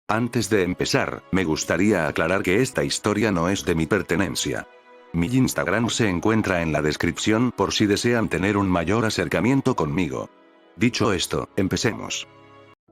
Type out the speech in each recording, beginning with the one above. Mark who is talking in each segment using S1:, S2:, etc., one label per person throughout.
S1: Antes de empezar, me gustaría aclarar que esta historia no es de mi pertenencia. Mi Instagram se encuentra en la descripción por si desean tener un mayor acercamiento conmigo. Dicho esto, empecemos.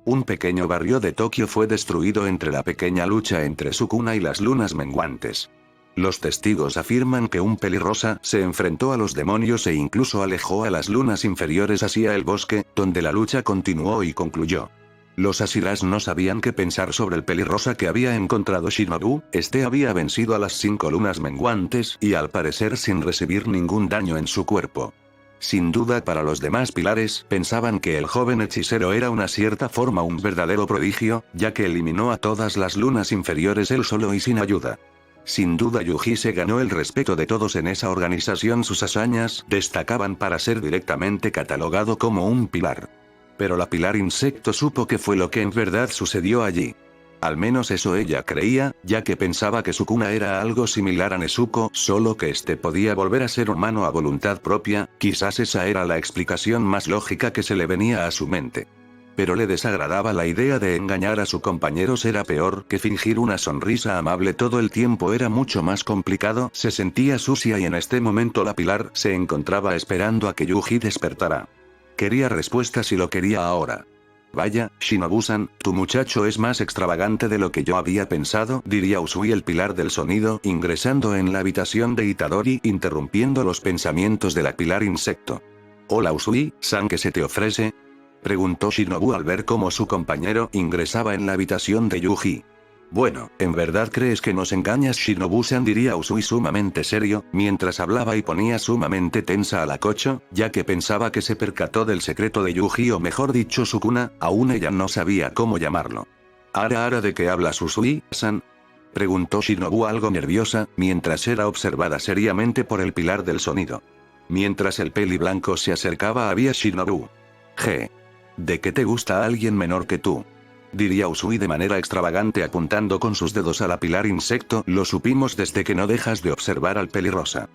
S1: Un pequeño barrio de Tokio fue destruido entre la pequeña lucha entre Sukuna y las lunas menguantes. Los testigos afirman que un pelirrosa se enfrentó a los demonios e incluso alejó a las lunas inferiores hacia el bosque, donde la lucha continuó y concluyó. Los Asiras no sabían qué pensar sobre el pelirrosa que había encontrado Shinobu. Este había vencido a las 5 lunas menguantes y al parecer sin recibir ningún daño en su cuerpo. Sin duda para los demás pilares, pensaban que el joven hechicero era una cierta forma un verdadero prodigio, ya que eliminó a todas las lunas inferiores él solo y sin ayuda. Sin duda Yuji se ganó el respeto de todos en esa organización. Sus hazañas destacaban para ser directamente catalogado como un pilar. Pero la pilar insecto supo qué fue lo que en verdad sucedió allí. Al menos eso ella creía, ya que pensaba que Sukuna era algo similar a Nezuko, solo que este podía volver a ser humano a voluntad propia. Quizás esa era la explicación más lógica que se le venía a su mente. Pero le desagradaba la idea de engañar a su compañero. Era peor que fingir una sonrisa amable todo el tiempo, era mucho más complicado. Se sentía sucia y en este momento la pilar se encontraba esperando a que Yuji despertara. Quería respuestas y lo quería ahora. Vaya, Shinobu-san, tu muchacho es más extravagante de lo que yo había pensado, diría Usui el pilar del sonido, ingresando en la habitación de Itadori, interrumpiendo los pensamientos de la pilar insecto. Hola Usui-san, ¿qué se te ofrece?, preguntó Shinobu al ver cómo su compañero ingresaba en la habitación de Yuji. Bueno, ¿en verdad crees que nos engañas, Shinobu-san?, diría Usui sumamente serio, mientras hablaba y ponía sumamente tensa a la Kocho, ya que pensaba que se percató del secreto de Yuji, o mejor dicho Sukuna, aún ella no sabía cómo llamarlo. ¿Ara de qué hablas, Usui-san?, preguntó Shinobu algo nerviosa, mientras era observada seriamente por el pilar del sonido. Mientras el peli blanco se acercaba había Shinobu. ¿De qué te gusta a alguien menor que tú?, diría Usui de manera extravagante apuntando con sus dedos a la pilar insecto. Lo supimos desde que no dejas de observar al pelirrosa.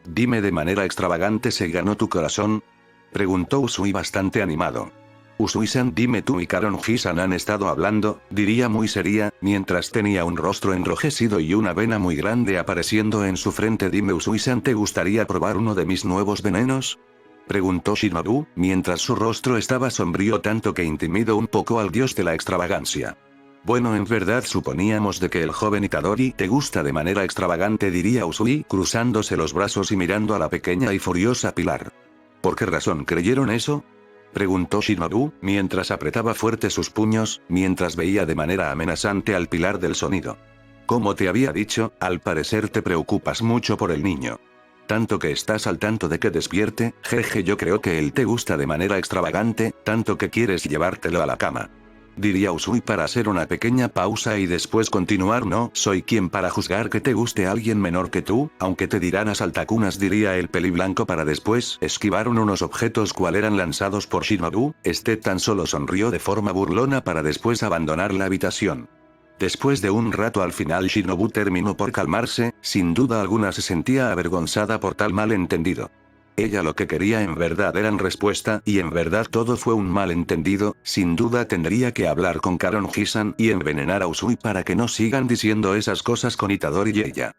S1: Dime, ¿de manera extravagante se ganó tu corazón?, preguntó Usui bastante animado. Usui-san, dime tú y Karonji-san han estado hablando, diría muy seria, mientras tenía un rostro enrojecido y una vena muy grande apareciendo en su frente. Dime Usui-san, ¿te gustaría probar uno de mis nuevos venenos?, preguntó Shinobu, mientras su rostro estaba sombrío tanto que intimidó un poco al dios de la extravagancia. Bueno, en verdad suponíamos de que el joven Itadori te gusta de manera extravagante, diría Usui, cruzándose los brazos y mirando a la pequeña y furiosa pilar. ¿Por qué razón creyeron eso?, preguntó Shinobu, mientras apretaba fuerte sus puños, mientras veía de manera amenazante al pilar del sonido. Como te había dicho, al parecer te preocupas mucho por el niño. Tanto que estás al tanto de que despierte. Jeje, yo creo que él te gusta de manera extravagante, tanto que quieres llevártelo a la cama, diría Usui para hacer una pequeña pausa y después continuar. No soy quien para juzgar que te guste alguien menor que tú, aunque te dirán a saltacunas, diría el peliblanco para después esquivar unos objetos cual eran lanzados por Shinobu. Este tan solo sonrió de forma burlona para después abandonar la habitación. Después de un rato al final Shinobu terminó por calmarse. Sin duda alguna se sentía avergonzada por tal malentendido. Ella lo que quería en verdad eran respuesta, y en verdad todo fue un malentendido. Sin duda tendría que hablar con Karonji-san y envenenar a Usui para que no sigan diciendo esas cosas con Itadori y ella.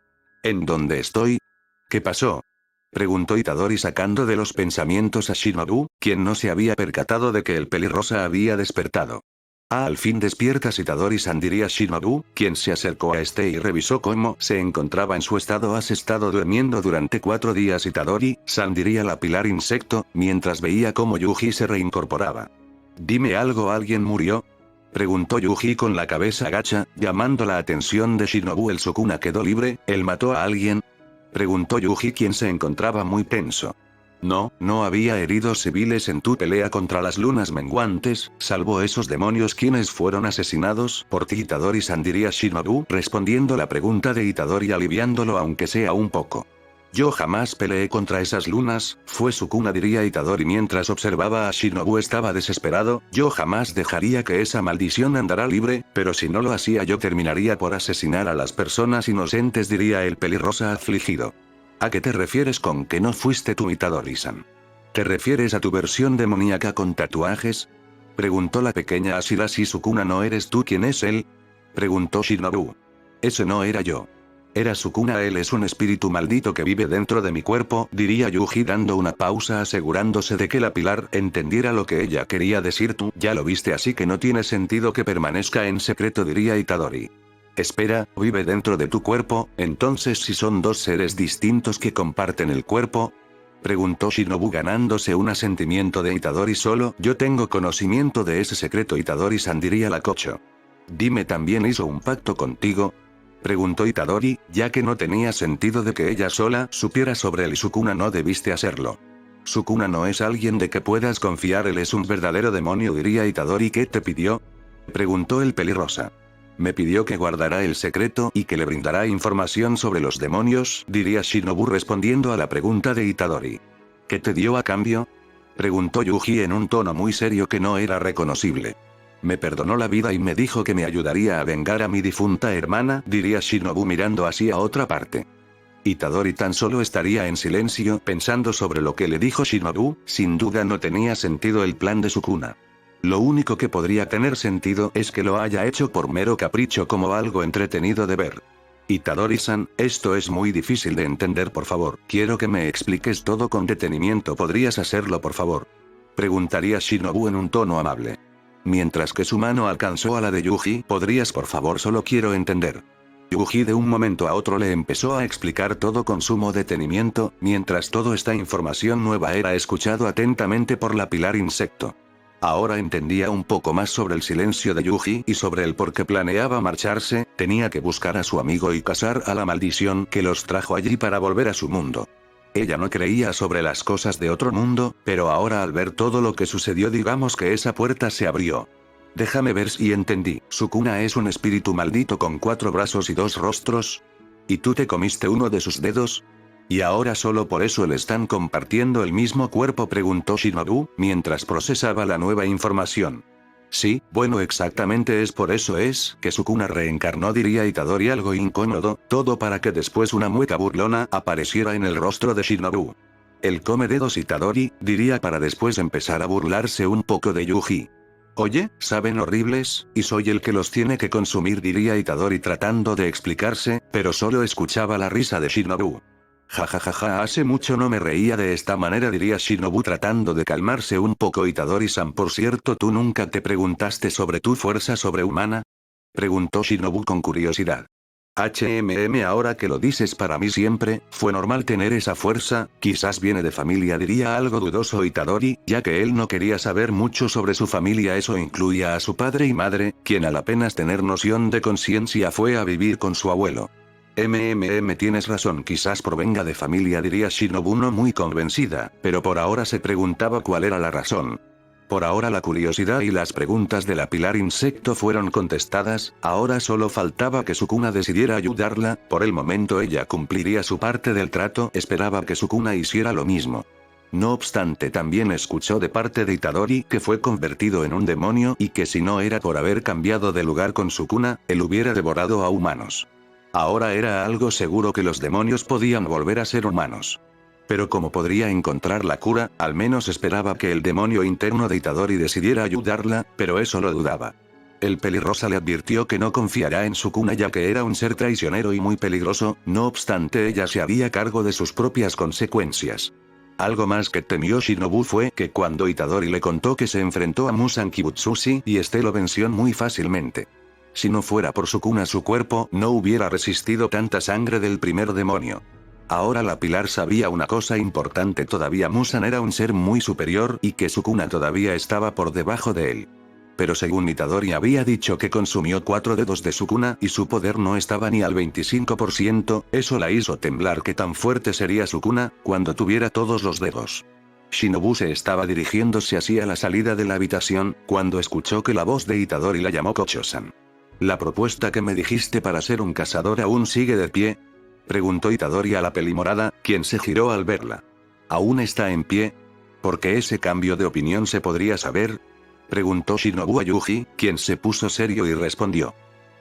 S1: ¿En dónde estoy? ¿Qué pasó?, preguntó Itadori sacando de los pensamientos a Shinobu, quien no se había percatado de que el pelirrosa había despertado. Al fin despiertas, Itadori-san, diría Shinobu, quien se acercó a este y revisó cómo se encontraba en su estado. Has estado durmiendo durante 4 días, Itadori-san, diría la pilar insecto, mientras veía cómo Yuji se reincorporaba. Dime algo, ¿alguien murió?, preguntó Yuji con la cabeza agacha, llamando la atención de Shinobu. ¿El Sukuna quedó libre? ¿Él mató a alguien?, preguntó Yuji, quien se encontraba muy tenso. No había heridos civiles en tu pelea contra las lunas menguantes, salvo esos demonios quienes fueron asesinados por ti, Itadori-san, diría Shinobu, respondiendo la pregunta de Itadori aliviándolo aunque sea un poco. Yo jamás peleé contra esas lunas, fue Sukuna, diría Itadori mientras observaba a Shinobu. Estaba desesperado. Yo jamás dejaría que esa maldición andara libre, pero si no lo hacía yo terminaría por asesinar a las personas inocentes, diría el pelirrosa afligido. ¿A qué te refieres con que no fuiste tú, Itadori-san? ¿Te refieres a tu versión demoníaca con tatuajes?, preguntó la pequeña Asira. Si Sukuna no eres tú, ¿quién es él?, Preguntó Shinobu. Ese no era yo. Era Sukuna, él es un espíritu maldito que vive dentro de mi cuerpo, diría Yuji dando una pausa asegurándose de que la pilar entendiera lo que ella quería decir. Tú ya lo viste, así que no tiene sentido que permanezca en secreto, diría Itadori. Espera, ¿vive dentro de tu cuerpo? Entonces si son dos seres distintos que comparten el cuerpo. Preguntó Shinobu ganándose un asentimiento de Itadori. Solo yo tengo conocimiento de ese secreto, Itadori-san, diría la Kocho. Dime, ¿también hizo un pacto contigo? Preguntó Itadori, ya que no tenía sentido de que ella sola supiera sobre el Sukuna. No debiste hacerlo. Sukuna no es alguien de que puedas confiar, él es un verdadero demonio, diría Itadori. ¿Qué te pidió? Preguntó el pelirrosa. Me pidió que guardará el secreto y que le brindará información sobre los demonios, diría Shinobu respondiendo a la pregunta de Itadori. ¿Qué te dio a cambio? Preguntó Yuji en un tono muy serio que no era reconocible. Me perdonó la vida y me dijo que me ayudaría a vengar a mi difunta hermana, diría Shinobu mirando hacia otra parte. Itadori tan solo estaría en silencio pensando sobre lo que le dijo Shinobu. Sin duda no tenía sentido el plan de Sukuna. Lo único que podría tener sentido es que lo haya hecho por mero capricho, como algo entretenido de ver. Itadori-san, esto es muy difícil de entender, por favor. Quiero que me expliques todo con detenimiento. ¿Podrías hacerlo, por favor? Preguntaría Shinobu en un tono amable. Mientras que su mano alcanzó a la de Yuji. ¿Podrías, por favor? Solo quiero entender. Yuji de un momento a otro le empezó a explicar todo con sumo detenimiento, mientras toda esta información nueva era escuchado atentamente por la pilar insecto. Ahora entendía un poco más sobre el silencio de Yuji y sobre el por qué planeaba marcharse. Tenía que buscar a su amigo y cazar a la maldición que los trajo allí para volver a su mundo. Ella no creía sobre las cosas de otro mundo, pero ahora al ver todo lo que sucedió, digamos que esa puerta se abrió. Déjame ver si entendí. Sukuna es un espíritu maldito con 4 brazos y 2 rostros. ¿Y tú te comiste uno de sus dedos? ¿Y ahora solo por eso le están compartiendo el mismo cuerpo?, preguntó Shinobu, mientras procesaba la nueva información. Sí, bueno, exactamente es por eso es que Sukuna reencarnó, diría Itadori algo incómodo, todo para que después una mueca burlona apareciera en el rostro de Shinobu. El come dedos, Itadori, diría para después empezar a burlarse un poco de Yuji. Oye, saben horribles, y soy el que los tiene que consumir, diría Itadori tratando de explicarse, pero solo escuchaba la risa de Shinobu. Jajajaja, hace mucho no me reía de esta manera, diría Shinobu tratando de calmarse un poco. Itadori-san, por cierto, ¿tú nunca te preguntaste sobre tu fuerza sobrehumana? Preguntó Shinobu con curiosidad. Ahora que lo dices, para mí siempre fue normal tener esa fuerza, quizás viene de familia, diría algo dudoso Itadori, ya que él no quería saber mucho sobre su familia. Eso incluía a su padre y madre, quien al apenas tener noción de conciencia fue a vivir con su abuelo. Tienes razón, quizás provenga de familia, diría Shinobu no muy convencida, pero por ahora se preguntaba cuál era la razón. Por ahora la curiosidad y las preguntas de la pilar insecto fueron contestadas, ahora solo faltaba que Sukuna decidiera ayudarla. Por el momento ella cumpliría su parte del trato, esperaba que Sukuna hiciera lo mismo. No obstante, también escuchó de parte de Itadori que fue convertido en un demonio y que si no era por haber cambiado de lugar con Sukuna, él hubiera devorado a humanos. Ahora era algo seguro que los demonios podían volver a ser humanos. Pero ¿cómo podría encontrar la cura? Al menos esperaba que el demonio interno de Itadori decidiera ayudarla, pero eso lo dudaba. El pelirrosa le advirtió que no confiará en Sukuna ya que era un ser traicionero y muy peligroso, no obstante ella se haría cargo de sus propias consecuencias. Algo más que temió Shinobu fue que cuando Itadori le contó que se enfrentó a Musan Kibutsushi y este lo venció muy fácilmente. Si no fuera por Sukuna, su cuerpo no hubiera resistido tanta sangre del primer demonio. Ahora la pilar sabía una cosa importante todavía: Musan era un ser muy superior y que Sukuna todavía estaba por debajo de él. Pero según Itadori había dicho que consumió 4 dedos de Sukuna y su poder no estaba ni al 25%, eso la hizo temblar. ¿Qué tan fuerte sería Sukuna cuando tuviera todos los dedos? Shinobu se estaba dirigiéndose hacia la salida de la habitación, cuando escuchó que la voz de Itadori la llamó Kocho-san. ¿La propuesta que me dijiste para ser un cazador aún sigue de pie?, preguntó Itadori a la pelimorada, quien se giró al verla. ¿Aún está en pie? ¿Por qué ese cambio de opinión se podría saber?, preguntó Shinobu a Yuji, quien se puso serio y respondió.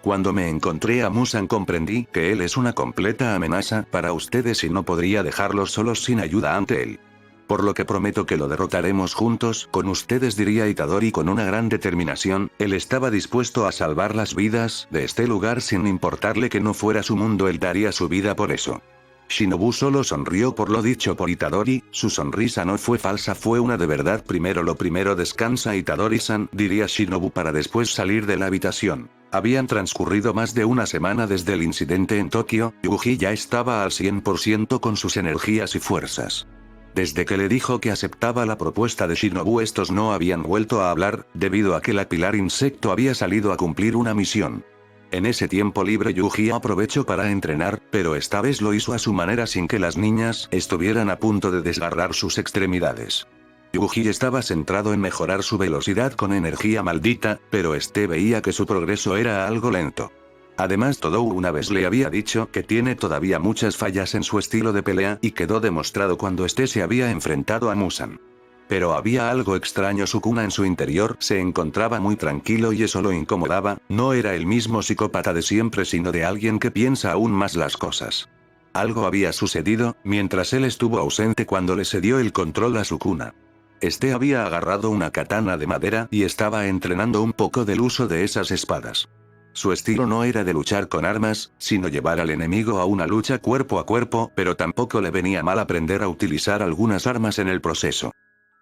S1: Cuando me encontré a Musan comprendí que él es una completa amenaza para ustedes y no podría dejarlos solos sin ayuda ante él. Por lo que prometo que lo derrotaremos juntos con ustedes, diría Itadori con una gran determinación. Él estaba dispuesto a salvar las vidas de este lugar sin importarle que no fuera su mundo, él daría su vida por eso. Shinobu solo sonrió por lo dicho por Itadori, su sonrisa no fue falsa, fue una de verdad. Primero lo primero, descansa Itadori-san, diría Shinobu para después salir de la habitación. Habían transcurrido más de una semana desde el incidente en Tokio, Yuji ya estaba al 100% con sus energías y fuerzas. Desde que le dijo que aceptaba la propuesta de Shinobu, estos no habían vuelto a hablar, debido a que la pilar insecto había salido a cumplir una misión. En ese tiempo libre Yuji aprovechó para entrenar, pero esta vez lo hizo a su manera sin que las niñas estuvieran a punto de desgarrar sus extremidades. Yuji estaba centrado en mejorar su velocidad con energía maldita, pero este veía que su progreso era algo lento. Además, Todou una vez le había dicho que tiene todavía muchas fallas en su estilo de pelea y quedó demostrado cuando este se había enfrentado a Musan. Pero había algo extraño, Sukuna en su interior se encontraba muy tranquilo y eso lo incomodaba, no era el mismo psicópata de siempre sino de alguien que piensa aún más las cosas. Algo había sucedido, mientras él estuvo ausente cuando le cedió el control a Sukuna. Este había agarrado una katana de madera y estaba entrenando un poco del uso de esas espadas. Su estilo no era de luchar con armas, sino llevar al enemigo a una lucha cuerpo a cuerpo, pero tampoco le venía mal aprender a utilizar algunas armas en el proceso.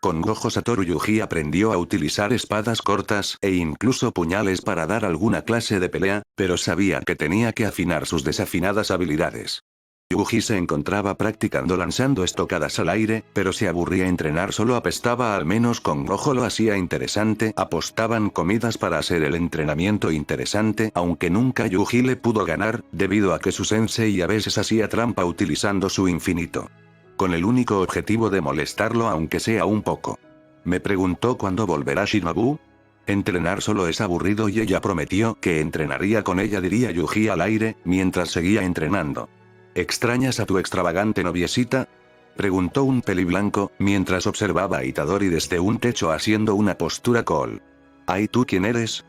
S1: Con Gojo Satoru Yuji aprendió a utilizar espadas cortas e incluso puñales para dar alguna clase de pelea, pero sabía que tenía que afinar sus desafinadas habilidades. Yuji se encontraba practicando lanzando estocadas al aire, pero se aburría entrenar solo, apestaba, al menos con Gojo lo hacía interesante, apostaban comidas para hacer el entrenamiento interesante, aunque nunca Yuji le pudo ganar, debido a que su sensei a veces hacía trampa utilizando su infinito. Con el único objetivo de molestarlo aunque sea un poco. Me preguntó cuándo volverá Shinobu. Entrenar solo es aburrido y ella prometió que entrenaría con ella, diría Yuji al aire, mientras seguía entrenando. ¿Extrañas a tu extravagante noviecita? Preguntó un peliblanco, mientras observaba a Itadori desde un techo haciendo una postura cool. ¿Ay, tú quién eres?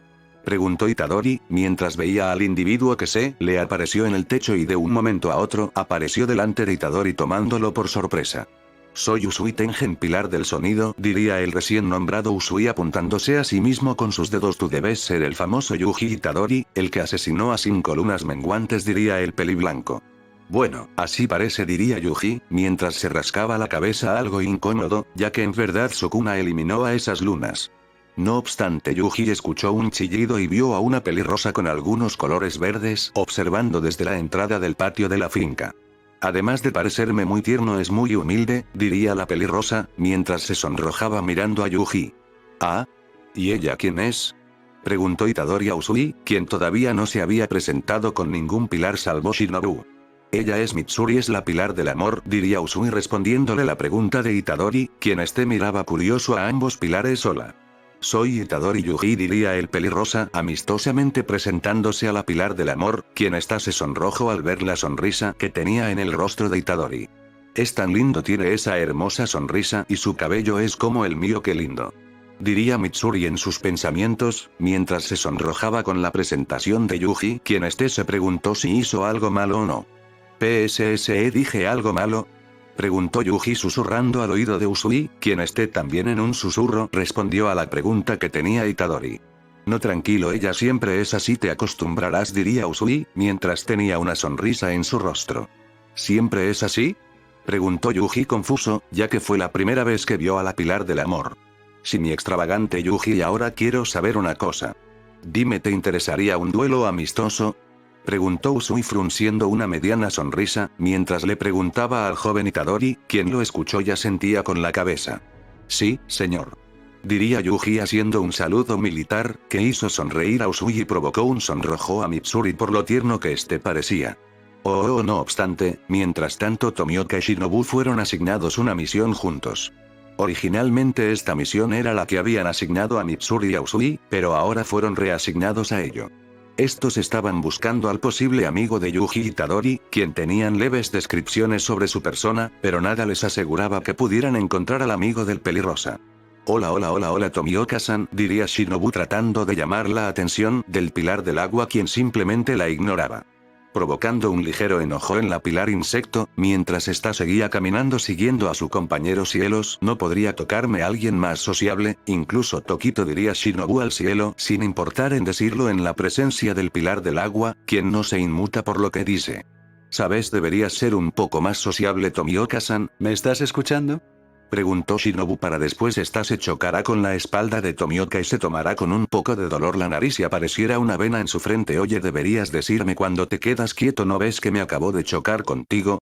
S1: Preguntó Itadori, mientras veía al individuo que se le apareció en el techo y de un momento a otro apareció delante de Itadori tomándolo por sorpresa. Soy Usui Tengen, pilar del sonido, diría el recién nombrado Usui apuntándose a sí mismo con sus dedos. Tú debes ser el famoso Yuji Itadori, el que asesinó a 5 lunas menguantes, diría el peliblanco. Bueno, así parece, diría Yuji, mientras se rascaba la cabeza algo incómodo, ya que en verdad Sukuna eliminó a esas lunas. No obstante, Yuji escuchó un chillido y vio a una pelirrosa con algunos colores verdes observando desde la entrada del patio de la finca. Además de parecerme muy tierno, es muy humilde, diría la pelirrosa, mientras se sonrojaba mirando a Yuji. ¿Ah? ¿Y ella quién es? Preguntó Itadori a Usui, quien todavía no se había presentado con ningún pilar salvo Shinobu. Ella es Mitsuri, es la pilar del amor, diría Usui respondiéndole la pregunta de Itadori, quien miraba curioso a ambos pilares. Hola. Soy Itadori Yuji, diría el pelirrosa amistosamente presentándose a la pilar del amor, quien se sonrojó al ver la sonrisa que tenía en el rostro de Itadori. Es tan lindo, tiene esa hermosa sonrisa y su cabello es como el mío, qué lindo. Diría Mitsuri en sus pensamientos, mientras se sonrojaba con la presentación de Yuji, quien se preguntó si hizo algo malo o no. ¿PSSE dije algo malo? Preguntó Yuji susurrando al oído de Usui, quien también en un susurro respondió a la pregunta que tenía Itadori. No, tranquilo, ella siempre es así, te acostumbrarás, diría Usui, mientras tenía una sonrisa en su rostro. ¿Siempre es así? Preguntó Yuji confuso, ya que fue la primera vez que vio a la pilar del amor. Sí, mi extravagante Yuji, y ahora quiero saber una cosa. Dime, ¿te interesaría un duelo amistoso? Preguntó Usui frunciendo una mediana sonrisa, mientras le preguntaba al joven Itadori, quien lo escuchó y asentía con la cabeza. Sí, señor. Diría Yuji haciendo un saludo militar, que hizo sonreír a Usui y provocó un sonrojo a Mitsuri por lo tierno que parecía. No obstante, mientras tanto Tomioka y Shinobu fueron asignados una misión juntos. Originalmente esta misión era la que habían asignado a Mitsuri y a Usui, pero ahora fueron reasignados a ello. Estos estaban buscando al posible amigo de Yuji Itadori, quien tenían leves descripciones sobre su persona, pero nada les aseguraba que pudieran encontrar al amigo del pelirrosa. Hola Tomioka-san, diría Shinobu tratando de llamar la atención del pilar del agua, quien simplemente la ignoraba. provocando un ligero enojo en la pilar insecto, mientras ésta seguía caminando siguiendo a su compañero. Cielos, no podría tocarme alguien más sociable, incluso Tokito, diría Shinobu al cielo, sin importar en decirlo en la presencia del pilar del agua, quien no se inmuta por lo que dice. ¿Sabes? Deberías ser un poco más sociable, Tomioka-san. ¿Me estás escuchando?, preguntó Shinobu para después. Esta se chocará con la espalda de Tomioka y se tomará con un poco de dolor la nariz y apareciera una vena en su frente. Oye, deberías decirme cuando te quedas quieto, ¿no ves que me acabo de chocar contigo?,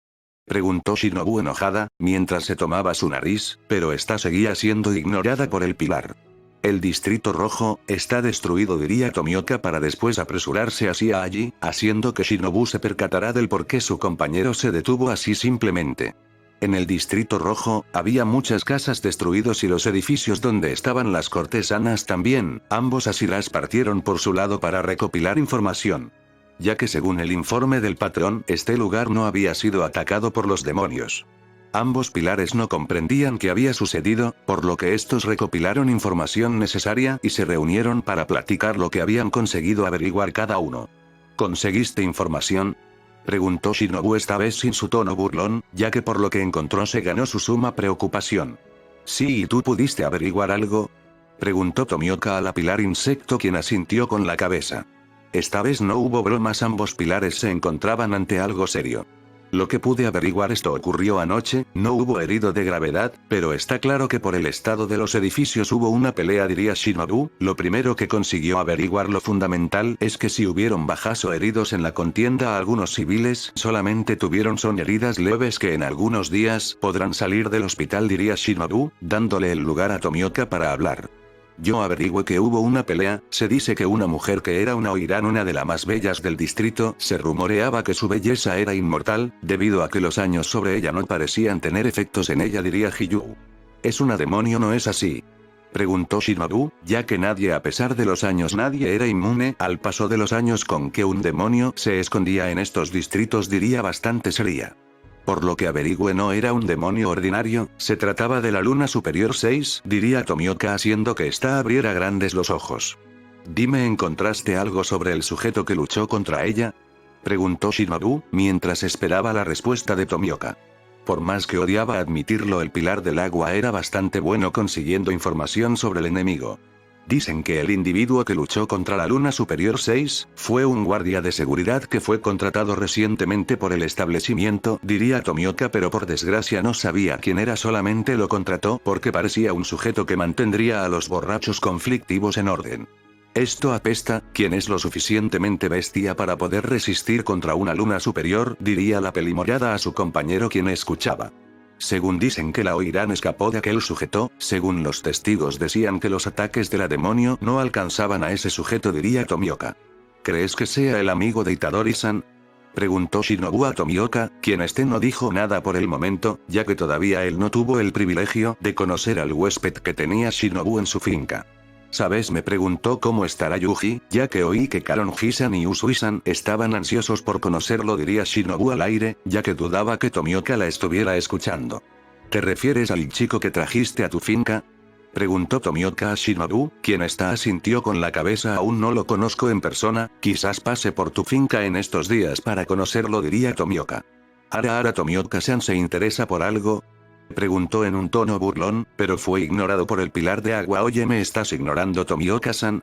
S1: preguntó Shinobu enojada, mientras se tomaba su nariz, pero esta seguía siendo ignorada por el pilar. El distrito rojo está destruido, diría Tomioka para después apresurarse hacia allí, haciendo que Shinobu se percatará del por qué su compañero se detuvo así simplemente. En el distrito rojo, había muchas casas destruidas y los edificios donde estaban las cortesanas también. Ambos así las partieron por su lado para recopilar información. Ya que según el informe del patrón, este lugar no había sido atacado por los demonios. Ambos pilares no comprendían qué había sucedido, por lo que estos recopilaron información necesaria y se reunieron para platicar lo que habían conseguido averiguar cada uno. ¿Conseguiste información?, preguntó Shinobu esta vez sin su tono burlón, ya que por lo que encontró se ganó su suma preocupación. Sí, ¿y tú pudiste averiguar algo?, preguntó Tomioka a la pilar insecto, quien asintió con la cabeza. Esta vez no hubo bromas, ambos pilares se encontraban ante algo serio. Lo que pude averiguar, esto ocurrió anoche, no hubo herido de gravedad, pero está claro que por el estado de los edificios hubo una pelea, diría Shinobu. Lo primero que consiguió averiguar, lo fundamental, es que si hubieron bajas o heridos en la contienda, algunos civiles solamente son heridas leves que en algunos días podrán salir del hospital, diría Shinobu, dándole el lugar a Tomioka para hablar. Yo averigüé que hubo una pelea. Se dice que una mujer que era una Oiran, una de las más bellas del distrito, se rumoreaba que su belleza era inmortal, debido a que los años sobre ella no parecían tener efectos en ella, diría Hiyuu. ¿Es una demonio, no es así?, preguntó Shinobu, ya que nadie, a pesar de los años, nadie era inmune al paso de los años con que un demonio se escondía en estos distritos, diría bastante seria. Por lo que averigüé, no era un demonio ordinario, se trataba de la luna superior 6, diría Tomioka haciendo que ésta abriera grandes los ojos. Dime, ¿encontraste algo sobre el sujeto que luchó contra ella?, preguntó Shinobu, mientras esperaba la respuesta de Tomioka. Por más que odiaba admitirlo, el pilar del agua era bastante bueno consiguiendo información sobre el enemigo. Dicen que el individuo que luchó contra la Luna Superior 6, fue un guardia de seguridad que fue contratado recientemente por el establecimiento, diría Tomioka, pero por desgracia no sabía quién era, solamente lo contrató porque parecía un sujeto que mantendría a los borrachos conflictivos en orden. Esto apesta. ¿Quién es lo suficientemente bestia para poder resistir contra una luna superior?, diría la pelimorada a su compañero, quien escuchaba. Según dicen que la Oiran escapó de aquel sujeto, según los testigos decían que los ataques de la demonio no alcanzaban a ese sujeto, diría Tomioka. ¿Crees que sea el amigo de Itadori-san?, preguntó Shinobu a Tomioka, quien no dijo nada por el momento, ya que todavía él no tuvo el privilegio de conocer al huésped que tenía Shinobu en su finca. ¿Sabes?, me preguntó cómo estará Yuji, ya que oí que Karonji-san y Usui-san estaban ansiosos por conocerlo, diría Shinobu al aire, ya que dudaba que Tomioka la estuviera escuchando. ¿Te refieres al chico que trajiste a tu finca?, preguntó Tomioka a Shinobu, quien asintió con la cabeza. Aún no lo conozco en persona, quizás pase por tu finca en estos días para conocerlo, diría Tomioka. ¿Ahora Tomioka-san se interesa por algo?, preguntó en un tono burlón, pero fue ignorado por el pilar de agua. Oye, ¿me estás ignorando, Tomioka-san?,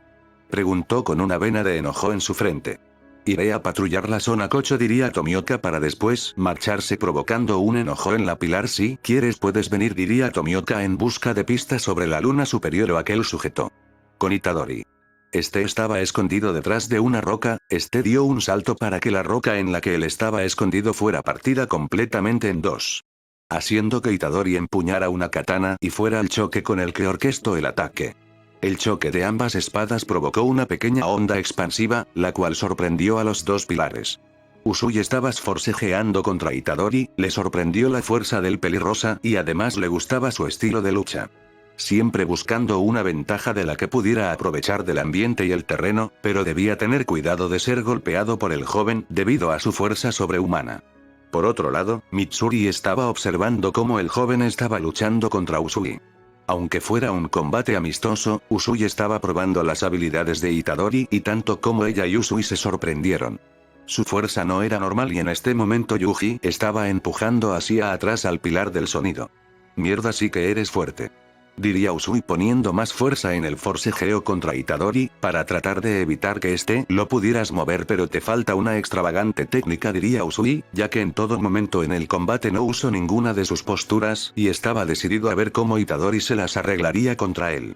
S1: preguntó con una vena de enojo en su frente. Iré a patrullar la zona Kocho, diría Tomioka para después marcharse, provocando un enojo en la pilar. Si quieres puedes venir, diría Tomioka en busca de pistas sobre la luna superior o aquel sujeto. Con Itadori. Estaba escondido detrás de una roca. Dio un salto para que la roca en la que él estaba escondido fuera partida completamente en dos, haciendo que Itadori empuñara una katana y fuera al choque con el que orquestó el ataque. El choque de ambas espadas provocó una pequeña onda expansiva, la cual sorprendió a los dos pilares. Usui estaba forcejeando contra Itadori, le sorprendió la fuerza del pelirrosa y además le gustaba su estilo de lucha. Siempre buscando una ventaja de la que pudiera aprovechar del ambiente y el terreno, pero debía tener cuidado de ser golpeado por el joven debido a su fuerza sobrehumana. Por otro lado, Mitsuri estaba observando cómo el joven estaba luchando contra Usui. Aunque fuera un combate amistoso, Usui estaba probando las habilidades de Itadori y tanto como ella y Usui se sorprendieron. Su fuerza no era normal y en este momento Yuji estaba empujando hacia atrás al pilar del sonido. Mierda, sí que eres fuerte. Diría Usui poniendo más fuerza en el forcejeo contra Itadori, para tratar de evitar que lo pudieras mover, pero te falta una extravagante técnica, diría Usui, ya que en todo momento en el combate no usó ninguna de sus posturas y estaba decidido a ver cómo Itadori se las arreglaría contra él.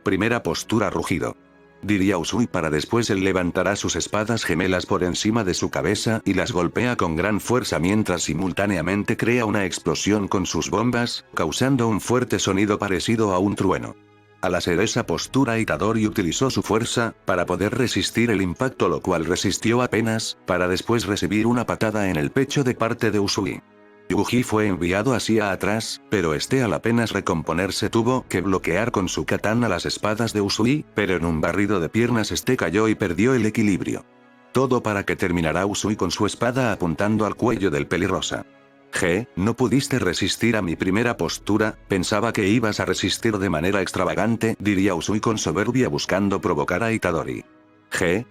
S1: Primera postura, rugido. Diría Usui para después él levantará sus espadas gemelas por encima de su cabeza y las golpea con gran fuerza mientras simultáneamente crea una explosión con sus bombas, causando un fuerte sonido parecido a un trueno. Al hacer esa postura Itadori utilizó su fuerza, para poder resistir el impacto, lo cual resistió apenas, para después recibir una patada en el pecho de parte de Usui. Yuji fue enviado hacia atrás, pero al apenas recomponerse tuvo que bloquear con su katana las espadas de Usui, pero en un barrido de piernas cayó y perdió el equilibrio. Todo para que terminara Usui con su espada apuntando al cuello del pelirrosa. No pudiste resistir a mi primera postura, pensaba que ibas a resistir de manera extravagante, diría Usui con soberbia buscando provocar a Itadori.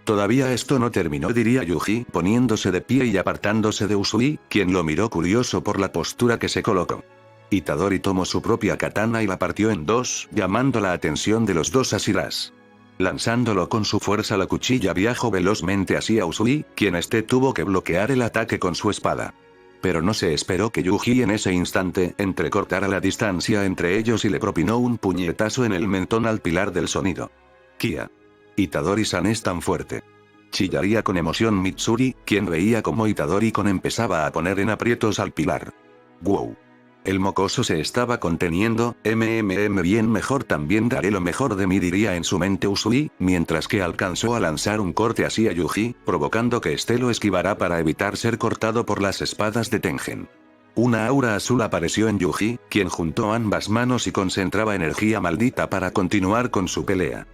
S1: Todavía esto no terminó, diría Yuji poniéndose de pie y apartándose de Usui, quien lo miró curioso por la postura que se colocó. Itadori tomó su propia katana y la partió en dos, llamando la atención de los dos Hashiras. Lanzándolo con su fuerza, la cuchilla viajó velozmente hacia Usui, quien tuvo que bloquear el ataque con su espada. Pero no se esperó que Yuji en ese instante entrecortara la distancia entre ellos y le propinó un puñetazo en el mentón al pilar del sonido. Kia. Itadori-san es tan fuerte. Chillaría con emoción Mitsuri, quien veía como Itadori-kun empezaba a poner en aprietos al pilar. Wow. El mocoso se estaba conteniendo, bien mejor, también daré lo mejor de mí, diría en su mente Usui, mientras que alcanzó a lanzar un corte hacia Yuji, provocando que lo esquivara para evitar ser cortado por las espadas de Tengen. Una aura azul apareció en Yuji, quien juntó ambas manos y concentraba energía maldita para continuar con su pelea.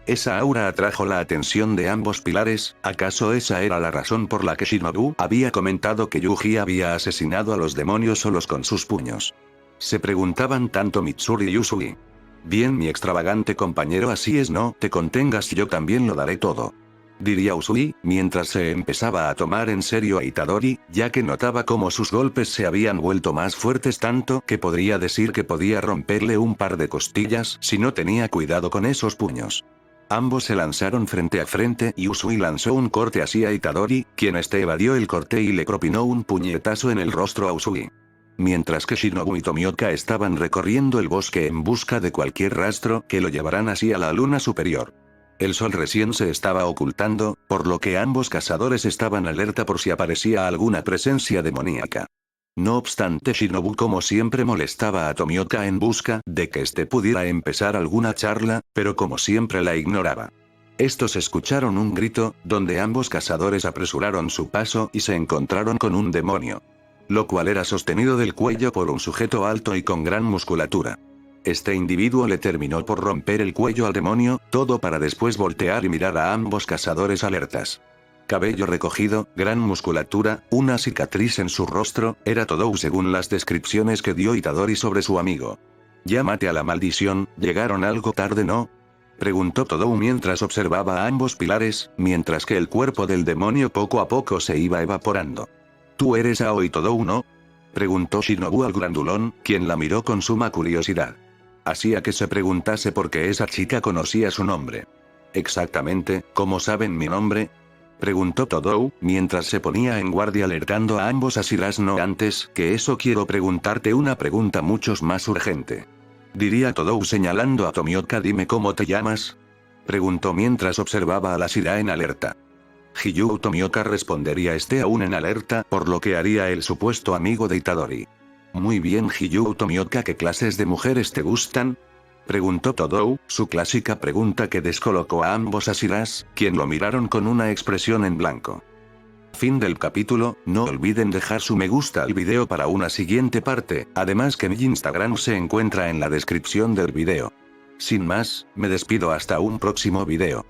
S1: Esa aura atrajo la atención de ambos pilares. ¿Acaso esa era la razón por la que Shinobu había comentado que Yuji había asesinado a los demonios solos con sus puños? Se preguntaban tanto Mitsuri y Usui. Bien, mi extravagante compañero, así es, no te contengas, yo también lo daré todo. Diría Usui, mientras se empezaba a tomar en serio a Itadori, ya que notaba cómo sus golpes se habían vuelto más fuertes, tanto que podría decir que podía romperle un par de costillas si no tenía cuidado con esos puños. Ambos se lanzaron frente a frente y Usui lanzó un corte hacia Itadori, quien evadió el corte y le propinó un puñetazo en el rostro a Usui. Mientras que Shinobu y Tomioka estaban recorriendo el bosque en busca de cualquier rastro que lo llevaran hacia la luna superior. El sol recién se estaba ocultando, por lo que ambos cazadores estaban alerta por si aparecía alguna presencia demoníaca. No obstante, Shinobu como siempre molestaba a Tomioka en busca de que pudiera empezar alguna charla, pero como siempre la ignoraba. Estos escucharon un grito, donde ambos cazadores apresuraron su paso y se encontraron con un demonio. Lo cual era sostenido del cuello por un sujeto alto y con gran musculatura. Este individuo le terminó por romper el cuello al demonio, todo para después voltear y mirar a ambos cazadores alertas. Cabello recogido, gran musculatura, una cicatriz en su rostro, era Todou según las descripciones que dio Itadori sobre su amigo. Llámate a la maldición, ¿llegaron algo tarde, no? Preguntó Todou mientras observaba a ambos pilares, mientras que el cuerpo del demonio poco a poco se iba evaporando. ¿Tú eres Aoi Todou, no? Preguntó Shinobu al grandulón, quien la miró con suma curiosidad. Hacía que se preguntase por qué esa chica conocía su nombre. Exactamente, ¿cómo saben mi nombre? Preguntó Todou, mientras se ponía en guardia alertando a ambos Hashiras. No, antes que eso quiero preguntarte una pregunta mucho más urgente. Diría Todou señalando a Tomioka. ¿Dime cómo te llamas? Preguntó mientras observaba a la Hashira en alerta. Hiyuu. Tomioka respondería aún en alerta, por lo que haría el supuesto amigo de Itadori. Muy bien, Hiyuu. Tomioka, ¿qué clases de mujeres te gustan? Preguntó Todou, su clásica pregunta que descolocó a ambos Hashiras, quien lo miraron con una expresión en blanco. Fin del capítulo. No olviden dejar su me gusta al video para una siguiente parte, además que mi Instagram se encuentra en la descripción del video. Sin más, me despido hasta un próximo video.